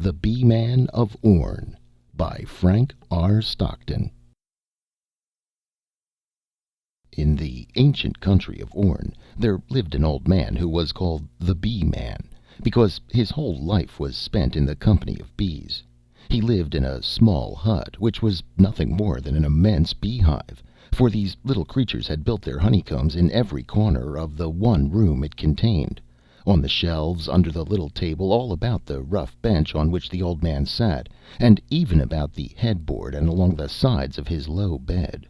The Bee-Man of Orn by Frank R. Stockton. In the ancient country of Orn there lived an old man who was called the Bee-Man, because his whole life was spent in the company of bees. He lived in a small hut, which was nothing more than an immense beehive, for these little creatures had built their honeycombs in every corner of the one room it contained, on the shelves, under the little table, all about the rough bench on which the old man sat, and even about the headboard and along the sides of his low bed.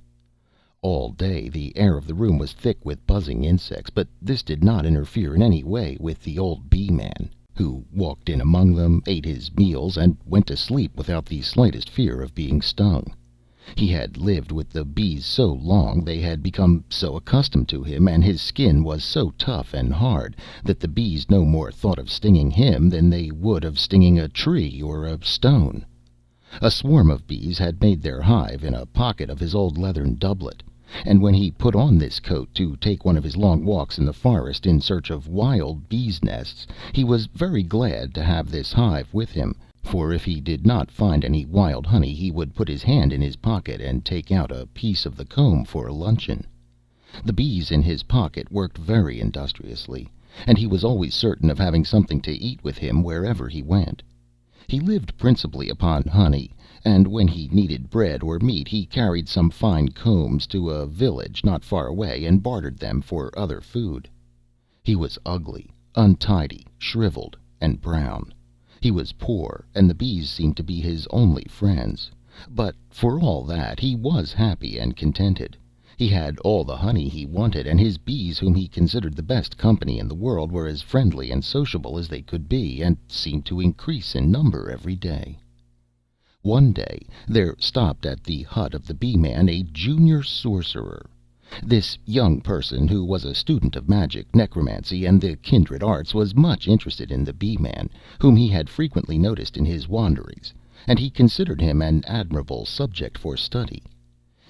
All day the air of the room was thick with buzzing insects, but this did not interfere in any way with the old Bee-Man, who walked in among them, ate his meals, and went to sleep without the slightest fear of being stung. He had lived with the bees so long, they had become so accustomed to him, and his skin was so tough and hard, that the bees no more thought of stinging him than they would of stinging a tree or a stone. A swarm of bees had made their hive in a pocket of his old leathern doublet, and when he put on this coat to take one of his long walks in the forest in search of wild bees' nests, he was very glad to have this hive with him, for if he did not find any wild honey he would put his hand in his pocket and take out a piece of the comb for a luncheon. The bees in his pocket worked very industriously, and he was always certain of having something to eat with him wherever he went. He lived principally upon honey, and when he needed bread or meat he carried some fine combs to a village not far away and bartered them for other food. He was ugly, untidy, shriveled, and brown. He was poor, and the bees seemed to be his only friends. But for all that, he was happy and contented. He had all the honey he wanted, and his bees, whom he considered the best company in the world, were as friendly and sociable as they could be, and seemed to increase in number every day. One day there stopped at the hut of the Bee-Man a junior sorcerer. This young person, who was a student of magic, necromancy, and the kindred arts, was much interested in the Bee-Man, whom he had frequently noticed in his wanderings, and he considered him an admirable subject for study.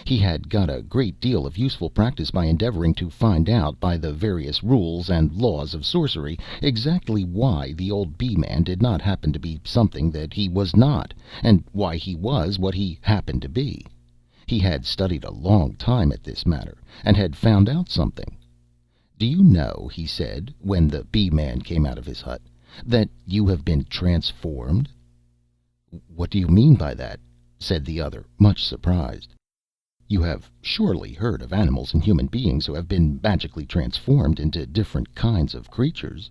He had got a great deal of useful practice by endeavoring to find out, by the various rules and laws of sorcery, exactly why the old Bee-Man did not happen to be something that he was not, and why he was what he happened to be. He had studied a long time at this matter, and had found out something. "Do you know," he said, when the Bee-Man came out of his hut, "that you have been transformed?" "What do you mean by that?" said the other, much surprised. "You have surely heard of animals and human beings who have been magically transformed into different kinds of creatures?"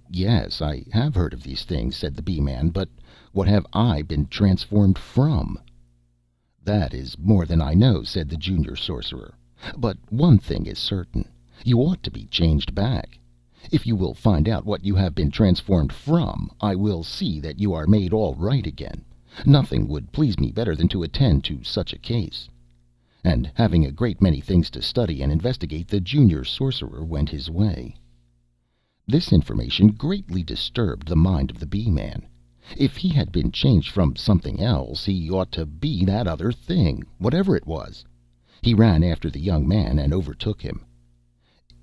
"Yes, I have heard of these things," said the Bee-Man, "but what have I been transformed from?" "That is more than I know," said the junior sorcerer, "but one thing is certain: you ought to be changed back. If you will find out what you have been transformed from, I will see that you are made all right again. Nothing would please me better than to attend to such a case." And having a great many things to study and investigate, the junior sorcerer went his way. This information greatly disturbed the mind of the Bee-Man. If he had been changed from something else, he ought to be that other thing, whatever it was. He ran after the young man and overtook him.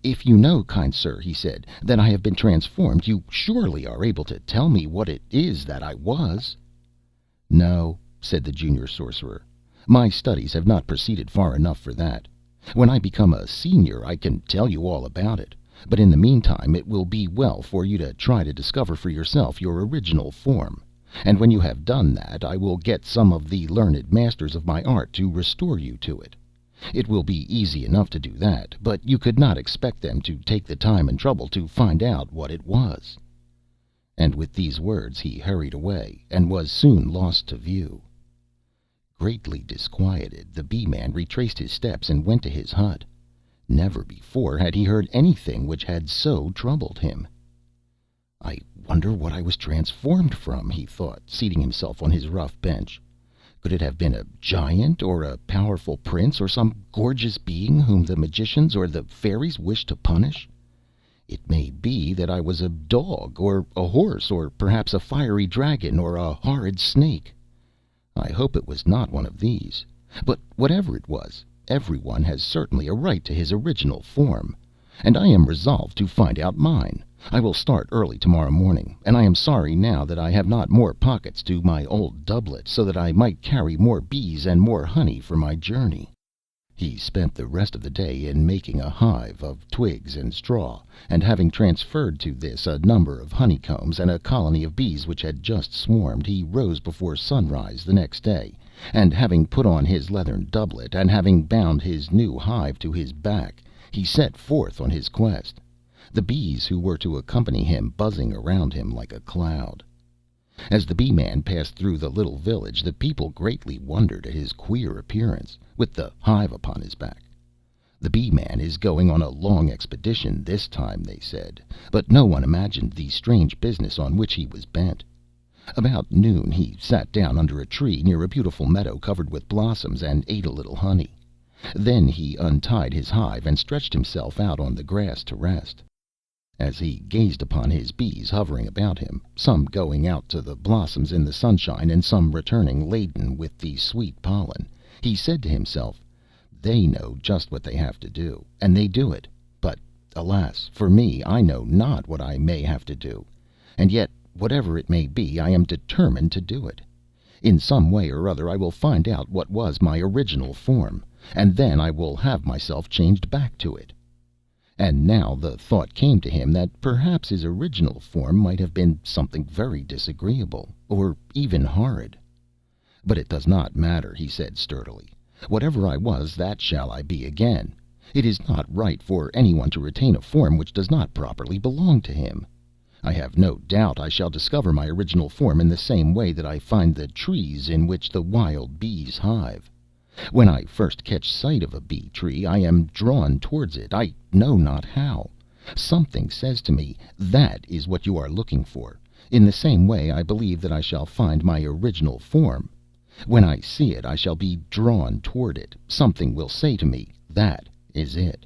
"If you know, kind sir," he said, "that I have been transformed, you surely are able to tell me what it is that I was." "No," said the junior sorcerer, "my studies have not proceeded far enough for that. When I become a senior I can tell you all about it, but in the meantime it will be well for you to try to discover for yourself your original form, and when you have done that I will get some of the learned masters of my art to restore you to it. It will be easy enough to do that, but you could not expect them to take the time and trouble to find out what it was." And with these words he hurried away, and was soon lost to view. Greatly disquieted, the Bee-Man retraced his steps and went to his hut. Never before had he heard anything which had so troubled him. "I wonder what I was transformed from," he thought, seating himself on his rough bench. "Could it have been a giant, or a powerful prince, or some gorgeous being whom the magicians or the fairies wished to punish? It may be that I was a dog, or a horse, or perhaps a fiery dragon, or a horrid snake. I hope it was not one of these. But whatever it was, every one has certainly a right to his original form, and I am resolved to find out mine, I will start early tomorrow morning, and I am sorry now that I have not more pockets to my old doublet, so that I might carry more bees and more honey for my journey." He spent the rest of the day in making a hive of twigs and straw, and having transferred to this a number of honeycombs and a colony of bees which had just swarmed, he rose before sunrise the next day, and having put on his leathern doublet, and having bound his new hive to his back, he set forth on his quest, the bees who were to accompany him buzzing around him like a cloud. As the Bee-Man passed through the little village, the people greatly wondered at his queer appearance, with the hive upon his back. "The Bee-Man is going on a long expedition this time," they said, but no one imagined the strange business on which he was bent. About noon he sat down under a tree near a beautiful meadow covered with blossoms, and ate a little honey. Then he untied his hive and stretched himself out on the grass to rest. As he gazed upon his bees hovering about him, some going out to the blossoms in the sunshine, and some returning laden with the sweet pollen, he said to himself, "They know just what they have to do, and they do it. But, alas, for me, I know not what I may have to do. And yet, whatever it may be, I am determined to do it. In some way or other I will find out what was my original form, and then I will have myself changed back to it." And now the thought came to him that perhaps his original form might have been something very disagreeable, or even horrid. "But it does not matter," he said sturdily. "Whatever I was, that shall I be again. It is not right for anyone to retain a form which does not properly belong to him. I have no doubt I shall discover my original form in the same way that I find the trees in which the wild bees hive. When I first catch sight of a bee tree, I am drawn towards it, I know not how. Something says to me, 'That is what you are looking for.' In the same way I believe that I shall find my original form. When I see it, I shall be drawn toward it. Something will say to me, 'That is it.'"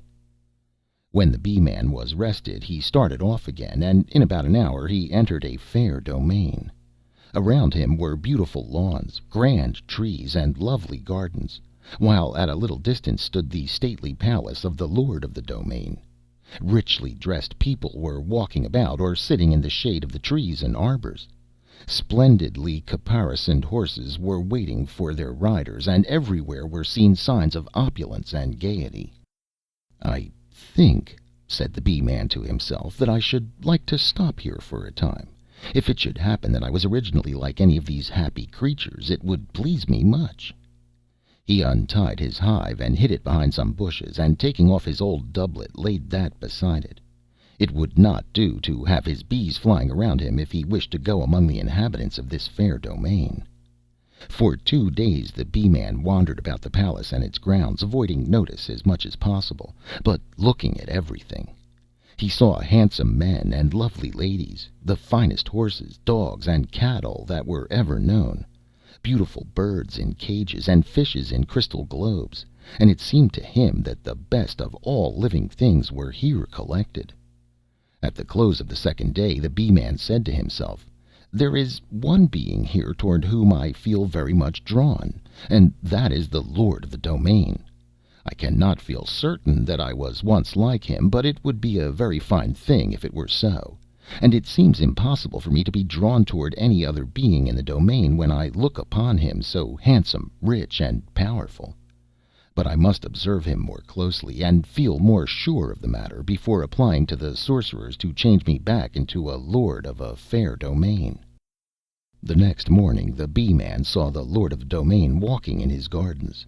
When the Bee-Man was rested, he started off again, and in about an hour he entered a fair domain. Around him were beautiful lawns, grand trees, and lovely gardens, while at a little distance stood the stately palace of the lord of the domain. Richly dressed people were walking about, or sitting in the shade of the trees and arbors. Splendidly caparisoned horses were waiting for their riders, and everywhere were seen signs of opulence and gaiety. "I think," said the Bee-Man to himself, "that I should like to stop here for a time. If it should happen that I was originally like any of these happy creatures, it would please me much." He untied his hive and hid it behind some bushes, and taking off his old doublet, laid that beside it. It would not do to have his bees flying around him if he wished to go among the inhabitants of this fair domain. For 2 days the Bee-Man wandered about the palace and its grounds, avoiding notice as much as possible, but looking at everything. He saw handsome men and lovely ladies, the finest horses, dogs, and cattle that were ever known, beautiful birds in cages, and fishes in crystal globes, and it seemed to him that the best of all living things were here collected. At the close of the 2nd day the Bee-Man said to himself, "There is one being here toward whom I feel very much drawn, and that is the lord of the domain. I cannot feel certain that I was once like him, but it would be a very fine thing if it were so, and it seems impossible for me to be drawn toward any other being in the domain when I look upon him so handsome, rich, and powerful. But I must observe him more closely, and feel more sure of the matter, before applying to the sorcerers to change me back into a lord of a fair domain." The next morning the Bee-Man saw the lord of the domain walking in his gardens.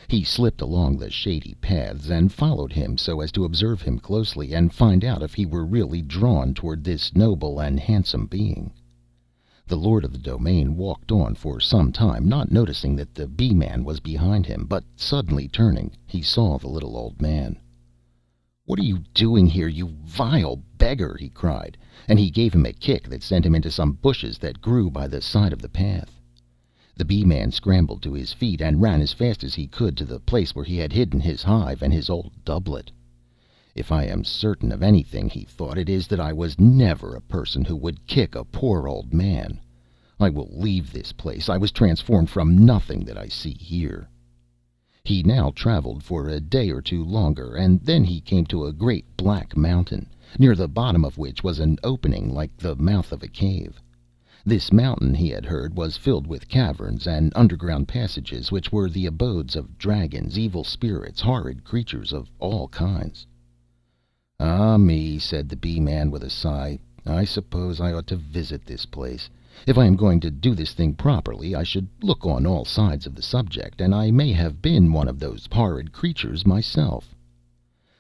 He slipped along the shady paths and followed him so as to observe him closely, and find out if he were really drawn toward this noble and handsome being. The lord of the domain walked on for some time, not noticing that the Bee-Man was behind him, but suddenly turning, he saw the little old man. "What are you doing here, you vile beggar?" he cried, and he gave him a kick that sent him into some bushes that grew by the side of the path. The Bee-Man scrambled to his feet and ran as fast as he could to the place where he had hidden his hive and his old doublet. "If I am certain of anything," he thought, "it is that I was never a person who would kick a poor old man. I will leave this place. I was transformed from nothing that I see here." He now traveled for a day or two longer, and then he came to a great black mountain, near the bottom of which was an opening like the mouth of a cave. This mountain, he had heard, was filled with caverns and underground passages which were the abodes of dragons, evil spirits, horrid creatures of all kinds. "Ah me," said the Bee-Man with a sigh, "I suppose I ought to visit this place. If I am going to do this thing properly, I should look on all sides of the subject, and I may have been one of those horrid creatures myself."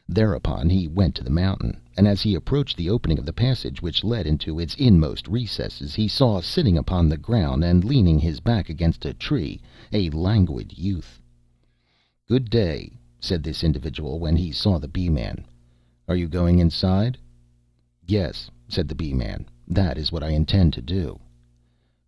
Thereupon he went to the mountain, and as he approached the opening of the passage which led into its inmost recesses, he saw sitting upon the ground and leaning his back against a tree a languid youth. "Good day," said this individual when he saw the Bee-Man. "Are you going inside?" "Yes," said the Bee-Man, "that is what I intend to do."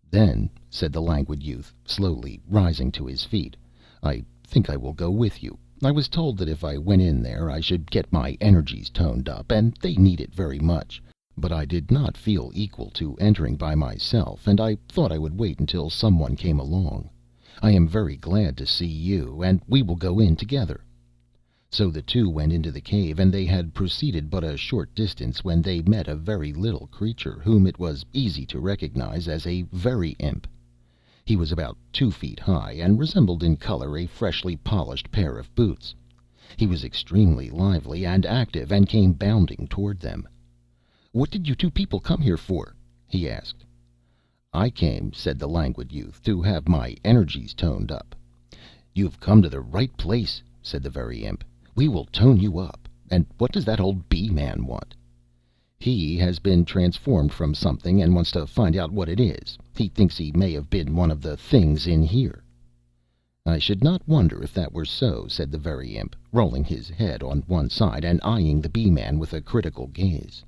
"Then," said the languid youth, slowly rising to his feet, "I think I will go with you. I was told that if I went in there I should get my energies toned up, and they need it very much. But I did not feel equal to entering by myself, and I thought I would wait until some one came along. I am very glad to see you, and we will go in together." So the two went into the cave, and they had proceeded but a short distance when they met a very little creature, whom it was easy to recognize as a Very Imp. He was about 2 feet high, and resembled in color a freshly polished pair of boots. He was extremely lively and active, and came bounding toward them. "What did you two people come here for?" he asked. "I came," said the languid youth, "to have my energies toned up." "You've come to the right place," said the Very Imp. "We will tone you up. And what does that old Bee-Man want?" "He has been transformed from something, and wants to find out what it is. He thinks he may have been one of the things in here." "I should not wonder if that were so," said the Very Imp, rolling his head on one side, and eyeing the Bee-Man with a critical gaze.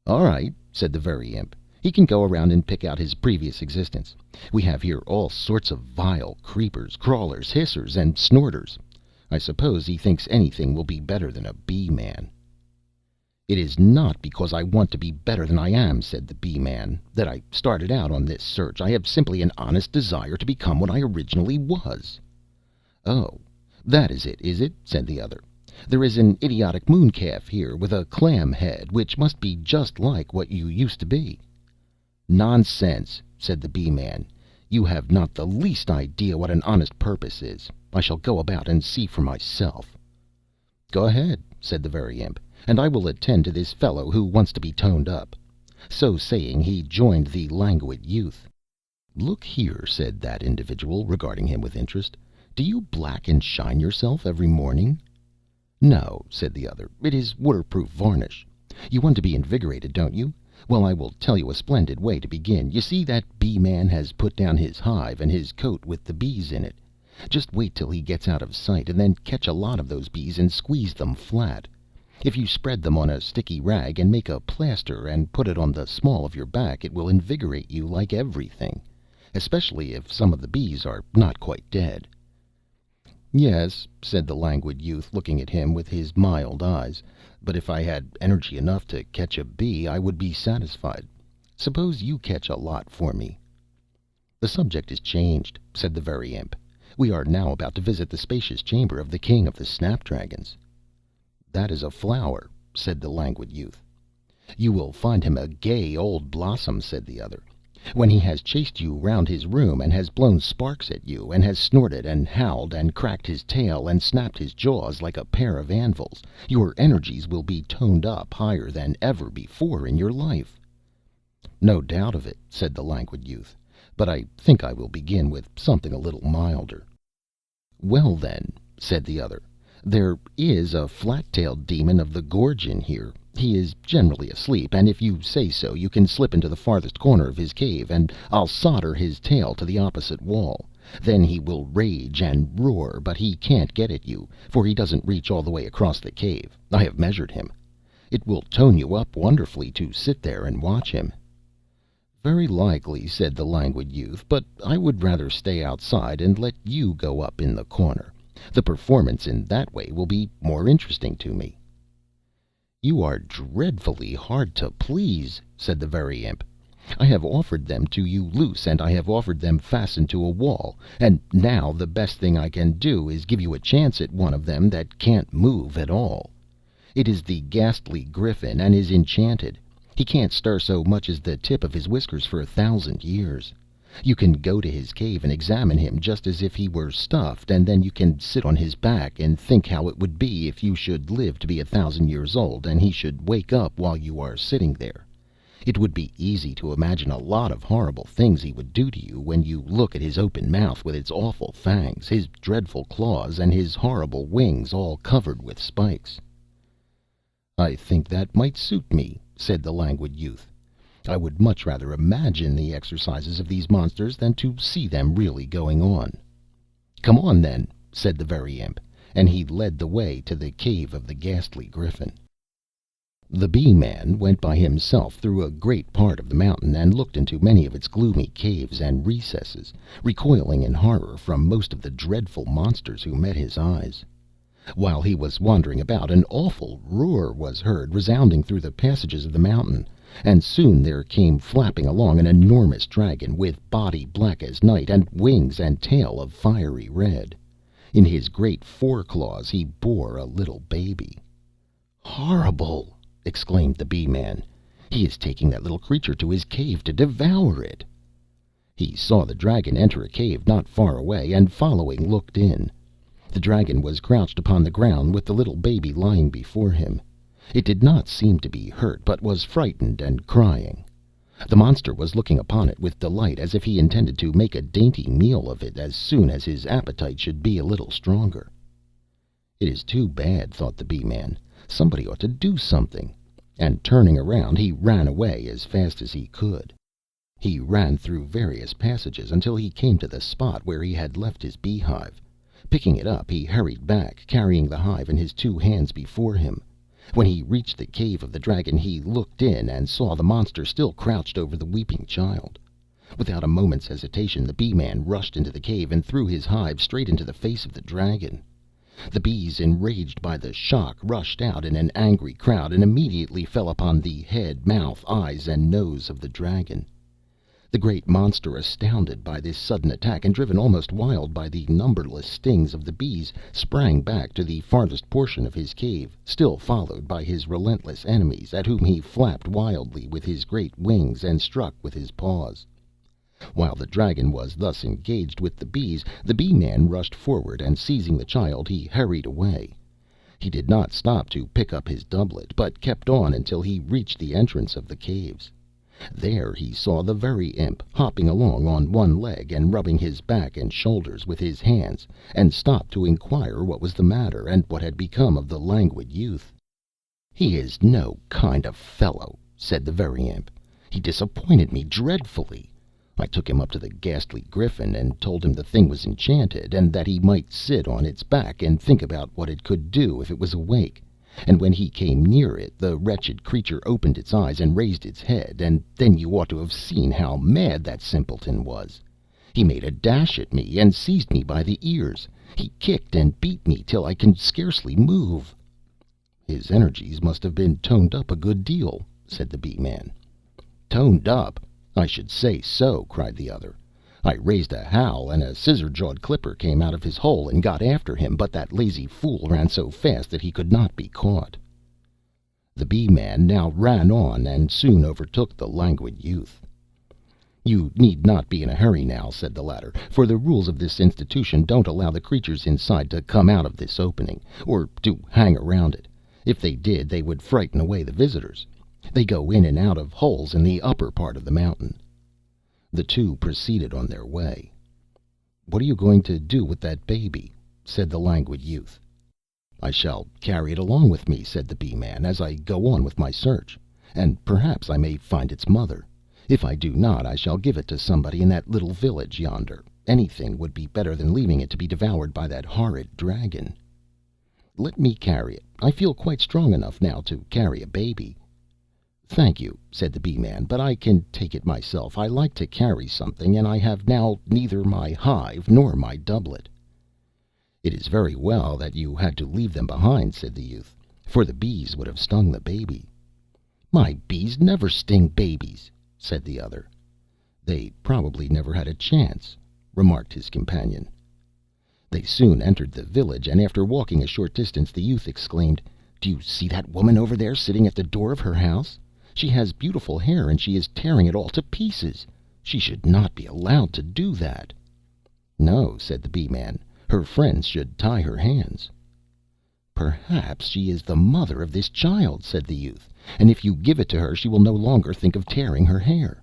"All right," said the Very Imp. "He can go around and pick out his previous existence. We have here all sorts of vile creepers, crawlers, hissers, and snorters. I suppose he thinks anything will be better than a Bee-Man." "It is not because I want to be better than I am," said the Bee-Man, "that I started out on this search. I have simply an honest desire to become what I originally was." "Oh, that is it?" said the other. "There is an idiotic mooncalf here with a clam head, which must be just like what you used to be." "Nonsense," said the Bee-Man. "You have not the least idea what an honest purpose is. I shall go about and see for myself." "Go ahead," said the Very Imp, "and I will attend to this fellow who wants to be toned up." So saying, he joined the languid youth. "Look here," said that individual, regarding him with interest, "do you black and shine yourself every morning?" "No," said the other, "it is waterproof varnish. You want to be invigorated, don't you? Well, I will tell you a splendid way to begin. You see that Bee-Man has put down his hive and his coat with the bees in it. Just wait till he gets out of sight, and then catch a lot of those bees and squeeze them flat. If you spread them on a sticky rag and make a plaster and put it on the small of your back, it will invigorate you like everything, especially if some of the bees are not quite dead." "Yes," said the languid youth, looking at him with his mild eyes, "but if I had energy enough to catch a bee, I would be satisfied. Suppose you catch a lot for me." "The subject is changed," said the Very Imp. "We are now about to visit the spacious chamber of the King of the Snapdragons." "That is a flower," said the languid youth. "You will find him a gay old blossom," said the other. "When he has chased you round his room, and has blown sparks at you, and has snorted and howled, and cracked his tail, and snapped his jaws like a pair of anvils, your energies will be toned up higher than ever before in your life." "No doubt of it," said the languid youth, "but I think I will begin with something a little milder." "Well, then," said the other, "there is a flat-tailed demon of the gorge in here. He is generally asleep, and if you say so, you can slip into the farthest corner of his cave, and I'll solder his tail to the opposite wall. Then he will rage and roar, but he can't get at you, for he doesn't reach all the way across the cave. I have measured him. It will tone you up wonderfully to sit there and watch him." "Very likely," said the languid youth, "but I would rather stay outside and let you go up in the corner. The performance in that way will be more interesting to me." "You are dreadfully hard to please," said the Very Imp. "I have offered them to you loose, and I have offered them fastened to a wall, and now the best thing I can do is give you a chance at one of them that can't move at all. It is the ghastly griffin, and is enchanted. He can't stir so much as the tip of his whiskers for 1,000 years. You can go to his cave and examine him just as if he were stuffed, and then you can sit on his back and think how it would be if you should live to be 1,000 years old, and he should wake up while you are sitting there. It would be easy to imagine a lot of horrible things he would do to you when you look at his open mouth with its awful fangs, his dreadful claws, and his horrible wings all covered with spikes. "I think that might suit me," said the Languid Youth. "I would much rather imagine the exercises of these monsters than to see them really going on." "Come on, then," said the Very Imp, and he led the way to the cave of the ghastly griffin. The Bee-Man went by himself through a great part of the mountain, and looked into many of its gloomy caves and recesses, recoiling in horror from most of the dreadful monsters who met his eyes. While he was wandering about, an awful roar was heard resounding through the passages of the mountain, and soon there came flapping along an enormous dragon, with body black as night, and wings and tail of fiery red. In his great fore claws he bore a little baby. "Horrible!" exclaimed the Bee-Man. "He is taking that little creature to his cave to devour it." He saw the dragon enter a cave not far away, and following looked in. The dragon was crouched upon the ground with the little baby lying before him. It did not seem to be hurt, but was frightened and crying. The monster was looking upon it with delight, as if he intended to make a dainty meal of it as soon as his appetite should be a little stronger. "It is too bad," thought the Bee-Man. "Somebody ought to do something." And turning around, he ran away as fast as he could. He ran through various passages until he came to the spot where he had left his beehive. Picking it up, he hurried back, carrying the hive in his 2 hands before him. When he reached the cave of the dragon, he looked in and saw the monster still crouched over the weeping child. Without a moment's hesitation, the Bee-Man rushed into the cave and threw his hive straight into the face of the dragon. The bees, enraged by the shock, rushed out in an angry crowd, and immediately fell upon the head, mouth, eyes, and nose of the dragon. The great monster, astounded by this sudden attack, and driven almost wild by the numberless stings of the bees, sprang back to the farthest portion of his cave, still followed by his relentless enemies, at whom he flapped wildly with his great wings and struck with his paws. While the dragon was thus engaged with the bees, the Bee-Man rushed forward, and seizing the child, he hurried away. He did not stop to pick up his doublet, but kept on until he reached the entrance of the caves. There he saw the Very Imp hopping along on one leg, and rubbing his back and shoulders with his hands, and stopped to inquire what was the matter, and what had become of the Languid Youth. "He is no kind of fellow," said the Very Imp. "He disappointed me dreadfully. I took him up to the ghastly griffin, and told him the thing was enchanted, and that he might sit on its back and think about what it could do if it was awake. And when he came near it, the wretched creature opened its eyes and raised its head, and then you ought to have seen how mad that simpleton was. He made a dash at me, and seized me by the ears. He kicked and beat me till I can scarcely move." "His energies must have been toned up a good deal," said the Bee-Man. "Toned up? I should say so," cried the other. "I raised a howl, and a scissor-jawed clipper came out of his hole and got after him, but that lazy fool ran so fast that he could not be caught." The Bee-Man now ran on, and soon overtook the Languid Youth. "You need not be in a hurry now," said the latter, "for the rules of this institution don't allow the creatures inside to come out of this opening, or to hang around it. If they did, they would frighten away the visitors. They go in and out of holes in the upper part of the mountain." The two proceeded on their way. "What are you going to do with that baby?" said the Languid Youth. "I shall carry it along with me," said the Bee-Man, "as I go on with my search, and perhaps I may find its mother. If I do not, I shall give it to somebody in that little village yonder. Anything would be better than leaving it to be devoured by that horrid dragon." "Let me carry it. I feel quite strong enough now to carry a baby." "Thank you," said the Bee-Man, "but I can take it myself. I like to carry something, and I have now neither my hive nor my doublet." "It is very well that you had to leave them behind," said the youth, "for the bees would have stung the baby." "My bees never sting babies," said the other. "They probably never had a chance," remarked his companion. They soon entered the village, and after walking a short distance, the youth exclaimed, Do you see that woman over there sitting at the door of her house? She has beautiful hair and she is tearing it all to pieces. She should not be allowed to do that." "No," said the Bee-Man. "Her friends should tie her hands." "Perhaps she is the mother of this child," said the youth, "and if you give it to her she will no longer think of tearing her hair."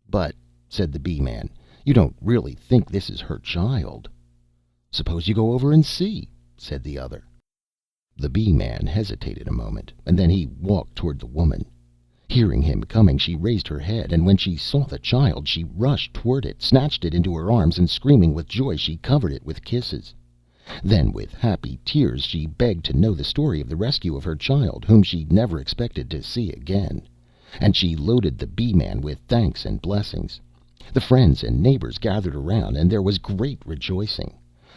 "But," said the Bee-Man, "you don't really think this is her child?" "Suppose you go over and see," said the other. The Bee-Man hesitated a moment, and then he walked toward the woman. Hearing him coming, she raised her head, and when she saw the child she rushed toward it, snatched it into her arms, and screaming with joy she covered it with kisses. Then with happy tears she begged to know the story of the rescue of her child, whom she never expected to see again, and she loaded the Bee-Man with thanks and blessings. The friends and neighbors gathered around, and there was great rejoicing.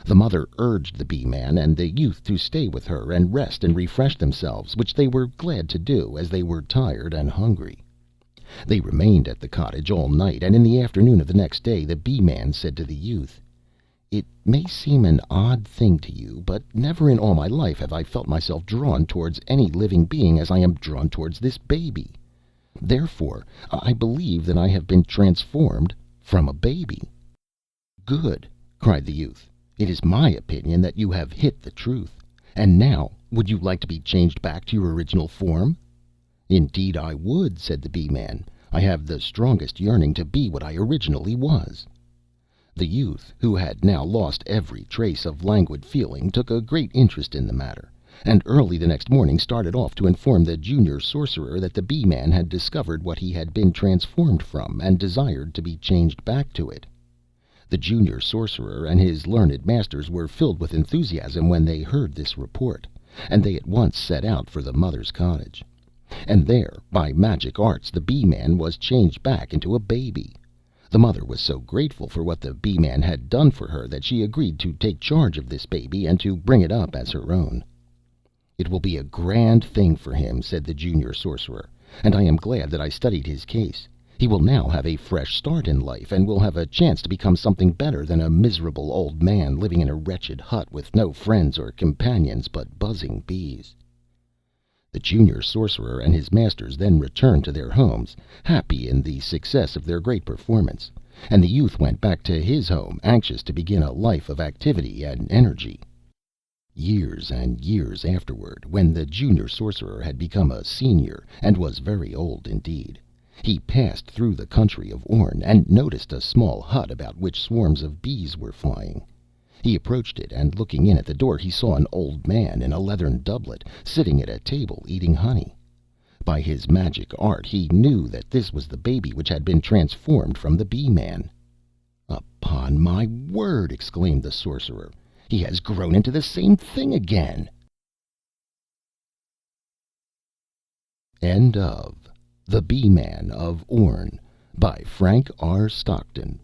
The mother urged the Bee-Man and the youth to stay with her and rest and refresh themselves, which they were glad to do, as they were tired and hungry. They remained at the cottage all night, and in the afternoon of the next day the Bee-Man said to the youth, "It may seem an odd thing to you, but never in all my life have I felt myself drawn towards any living being as I am drawn towards this baby. Therefore I believe that I have been transformed from a baby." "Good!" cried the youth. "It is my opinion that you have hit the truth. And now, would you like to be changed back to your original form?" "Indeed I would," said the Bee-Man. "I have the strongest yearning to be what I originally was." The youth, who had now lost every trace of languid feeling, took a great interest in the matter, and early the next morning started off to inform the Junior Sorcerer that the Bee-Man had discovered what he had been transformed from, and desired to be changed back to it. The Junior Sorcerer and his learned masters were filled with enthusiasm when they heard this report, and they at once set out for the mother's cottage. And there, by magic arts, the Bee-Man was changed back into a baby. The mother was so grateful for what the Bee-Man had done for her that she agreed to take charge of this baby and to bring it up as her own. "It will be a grand thing for him," said the Junior Sorcerer, "and I am glad that I studied his case. He will now have a fresh start in life, and will have a chance to become something better than a miserable old man living in a wretched hut with no friends or companions but buzzing bees." The Junior Sorcerer and his masters then returned to their homes, happy in the success of their great performance, and the youth went back to his home, anxious to begin a life of activity and energy. Years and years afterward, when the Junior Sorcerer had become a senior, and was very old indeed, he passed through the country of Orn, and noticed a small hut about which swarms of bees were flying. He approached it, and looking in at the door, he saw an old man in a leathern doublet, sitting at a table eating honey. By his magic art he knew that this was the baby which had been transformed from the Bee-Man. "Upon my word!" exclaimed the Sorcerer, "he has grown into the same thing again." End of The Bee-Man of Orn, by Frank R. Stockton.